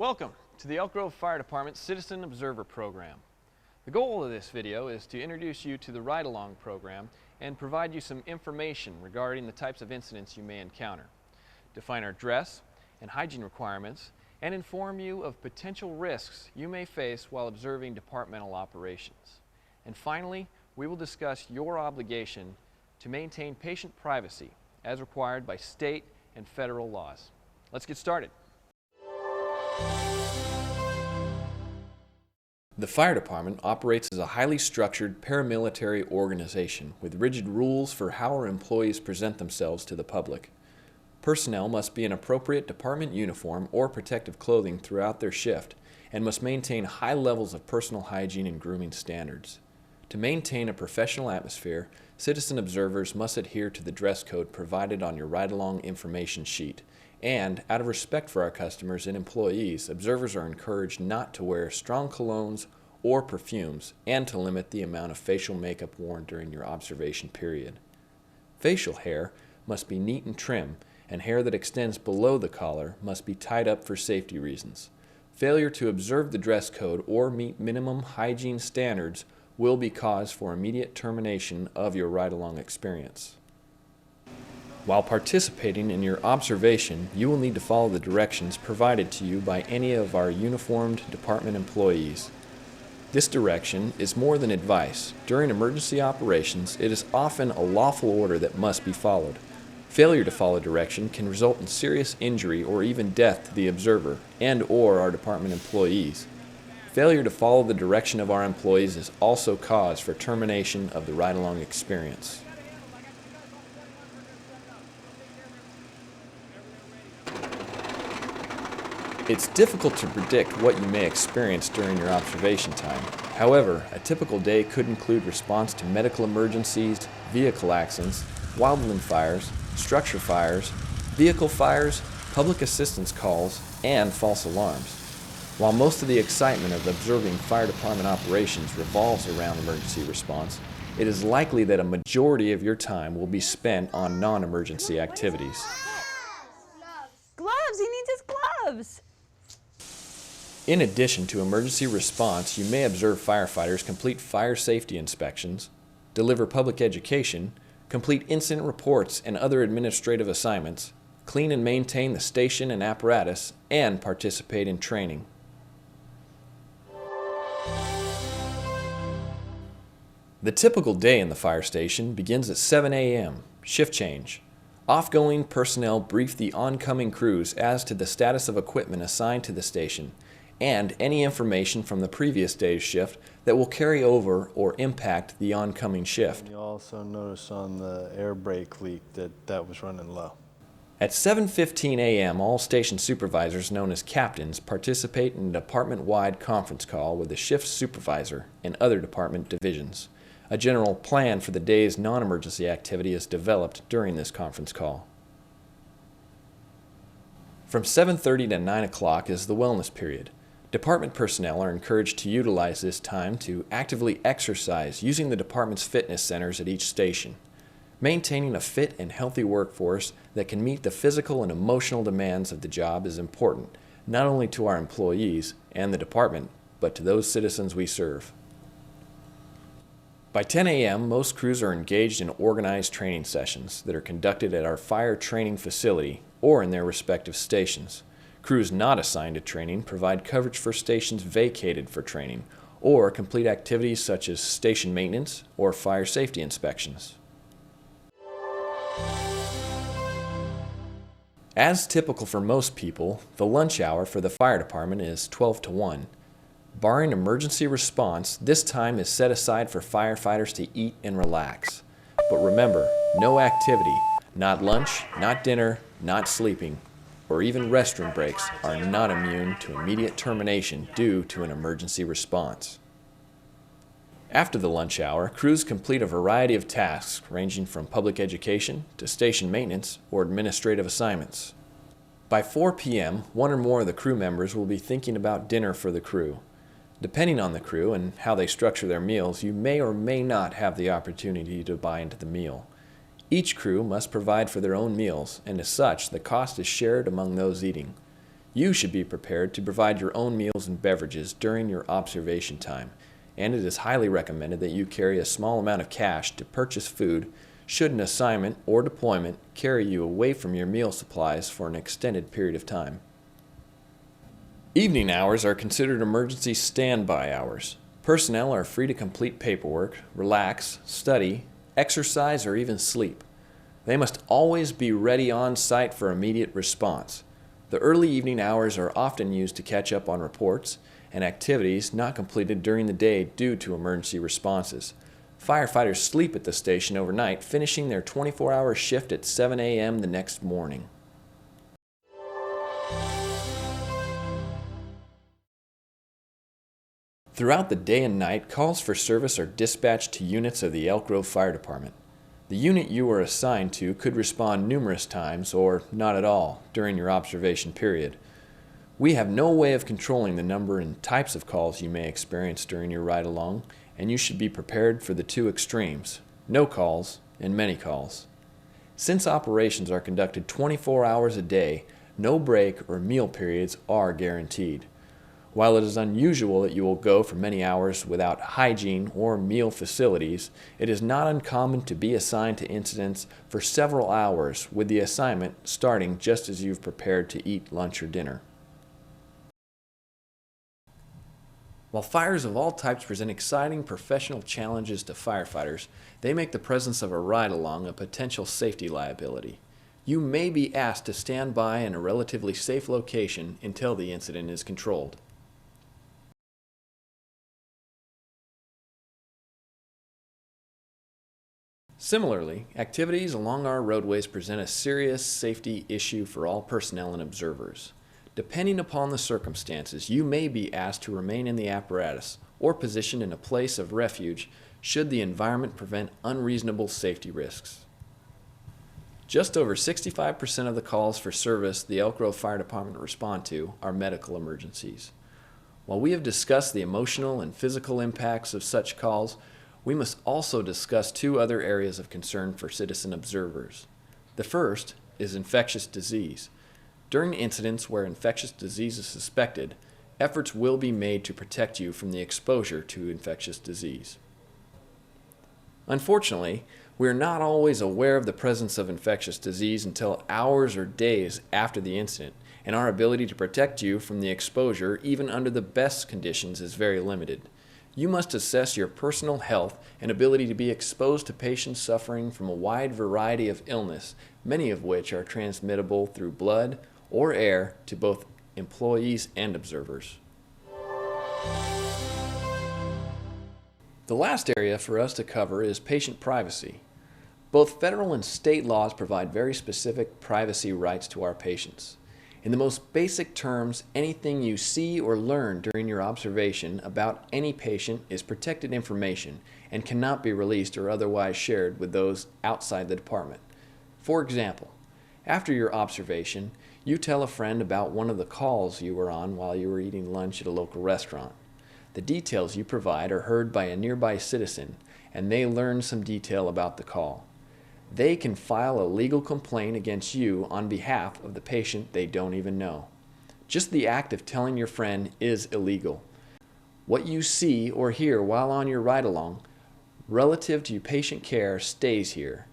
Welcome to the Elk Grove Fire Department Citizen Observer Program. The goal of this video is to introduce you to the ride-along program and provide you some information regarding the types of incidents you may encounter, define our dress and hygiene requirements, and inform you of potential risks you may face while observing departmental operations. And finally, we will discuss your obligation to maintain patient privacy as required by state and federal laws. Let's get started. The fire department operates as a highly structured paramilitary organization with rigid rules for how our employees present themselves to the public. Personnel must be in appropriate department uniform or protective clothing throughout their shift and must maintain high levels of personal hygiene and grooming standards. To maintain a professional atmosphere, citizen observers must adhere to the dress code provided on your ride-along information sheet. And, out of respect for our customers and employees, observers are encouraged not to wear strong colognes or perfumes and to limit the amount of facial makeup worn during your observation period. Facial hair must be neat and trim, and hair that extends below the collar must be tied up for safety reasons. Failure to observe the dress code or meet minimum hygiene standards will be cause for immediate termination of your ride-along experience. While participating in your observation, you will need to follow the directions provided to you by any of our uniformed department employees. This direction is more than advice. During emergency operations, it is often a lawful order that must be followed. Failure to follow direction can result in serious injury or even death to the observer and/or our department employees. Failure to follow the direction of our employees is also cause for termination of the ride-along experience. It's difficult to predict what you may experience during your observation time. However, a typical day could include response to medical emergencies, vehicle accidents, wildland fires, structure fires, vehicle fires, public assistance calls, and false alarms. While most of the excitement of observing fire department operations revolves around emergency response, it is likely that a majority of your time will be spent on non-emergency activities. Gloves! He needs his gloves! In addition to emergency response, you may observe firefighters complete fire safety inspections, deliver public education, complete incident reports and other administrative assignments, clean and maintain the station and apparatus, and participate in training. The typical day in the fire station begins at 7 a.m., shift change. Off-going personnel brief the oncoming crews as to the status of equipment assigned to the station and any information from the previous day's shift that will carry over or impact the oncoming shift. You also notice on the air brake leak that was running low. At 7:15 a.m., all station supervisors, known as captains, participate in a department-wide conference call with the shift supervisor and other department divisions. A general plan for the day's non-emergency activity is developed during this conference call. From 7:30 to 9 o'clock is the wellness period. Department personnel are encouraged to utilize this time to actively exercise using the department's fitness centers at each station. Maintaining a fit and healthy workforce that can meet the physical and emotional demands of the job is important, not only to our employees and the department, but to those citizens we serve. By 10 a.m., most crews are engaged in organized training sessions that are conducted at our fire training facility or in their respective stations. Crews not assigned to training provide coverage for stations vacated for training or complete activities such as station maintenance or fire safety inspections. As typical for most people, the lunch hour for the fire department is 12 to 1. Barring emergency response, this time is set aside for firefighters to eat and relax. But remember, no activity, not lunch, not dinner, not sleeping, or even restroom breaks are not immune to immediate termination due to an emergency response. After the lunch hour, crews complete a variety of tasks ranging from public education to station maintenance or administrative assignments. By 4 p.m., one or more of the crew members will be thinking about dinner for the crew. Depending on the crew and how they structure their meals, you may or may not have the opportunity to buy into the meal. Each crew must provide for their own meals, and as such, the cost is shared among those eating. You should be prepared to provide your own meals and beverages during your observation time, and it is highly recommended that you carry a small amount of cash to purchase food should an assignment or deployment carry you away from your meal supplies for an extended period of time. Evening hours are considered emergency standby hours. Personnel are free to complete paperwork, relax, study, exercise, or even sleep. They must always be ready on site for immediate response. The early evening hours are often used to catch up on reports and activities not completed during the day due to emergency responses. Firefighters sleep at the station overnight, finishing their 24-hour shift at 7 a.m. the next morning. Throughout the day and night, calls for service are dispatched to units of the Elk Grove Fire Department. The unit you are assigned to could respond numerous times or not at all during your observation period. We have no way of controlling the number and types of calls you may experience during your ride along, and you should be prepared for the two extremes, no calls and many calls. Since operations are conducted 24 hours a day, no break or meal periods are guaranteed. While it is unusual that you will go for many hours without hygiene or meal facilities, it is not uncommon to be assigned to incidents for several hours, with the assignment starting just as you've prepared to eat lunch or dinner. While fires of all types present exciting professional challenges to firefighters, they make the presence of a ride-along a potential safety liability. You may be asked to stand by in a relatively safe location until the incident is controlled. Similarly, activities along our roadways present a serious safety issue for all personnel and observers. Depending upon the circumstances, you may be asked to remain in the apparatus or positioned in a place of refuge should the environment prevent unreasonable safety risks. Just over 65% of the calls for service the Elk Grove Fire Department respond to are medical emergencies. While we have discussed the emotional and physical impacts of such calls, we must also discuss two other areas of concern for citizen observers. The first is infectious disease. During incidents where infectious disease is suspected, efforts will be made to protect you from the exposure to infectious disease. Unfortunately, we are not always aware of the presence of infectious disease until hours or days after the incident, and our ability to protect you from the exposure, even under the best conditions, is very limited. You must assess your personal health and ability to be exposed to patients suffering from a wide variety of illness, many of which are transmittable through blood or air to both employees and observers. The last area for us to cover is patient privacy. Both federal and state laws provide very specific privacy rights to our patients. In the most basic terms, anything you see or learn during your observation about any patient is protected information and cannot be released or otherwise shared with those outside the department. For example, after your observation, you tell a friend about one of the calls you were on while you were eating lunch at a local restaurant. The details you provide are heard by a nearby citizen, and they learn some detail about the call. They can file a legal complaint against you on behalf of the patient they don't even know. Just the act of telling your friend is illegal. What you see or hear while on your ride-along relative to patient care stays here.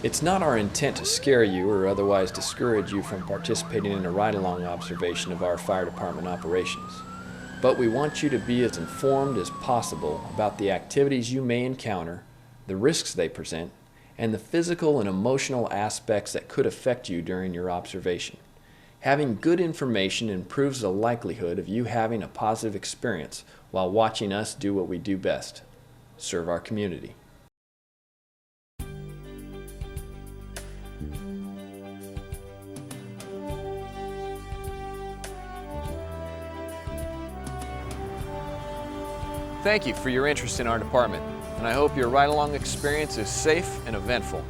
It's not our intent to scare you or otherwise discourage you from participating in a ride-along observation of our fire department operations. But we want you to be as informed as possible about the activities you may encounter, the risks they present, and the physical and emotional aspects that could affect you during your observation. Having good information improves the likelihood of you having a positive experience while watching us do what we do best: serve our community. Thank you for your interest in our department, and I hope your ride-along experience is safe and eventful.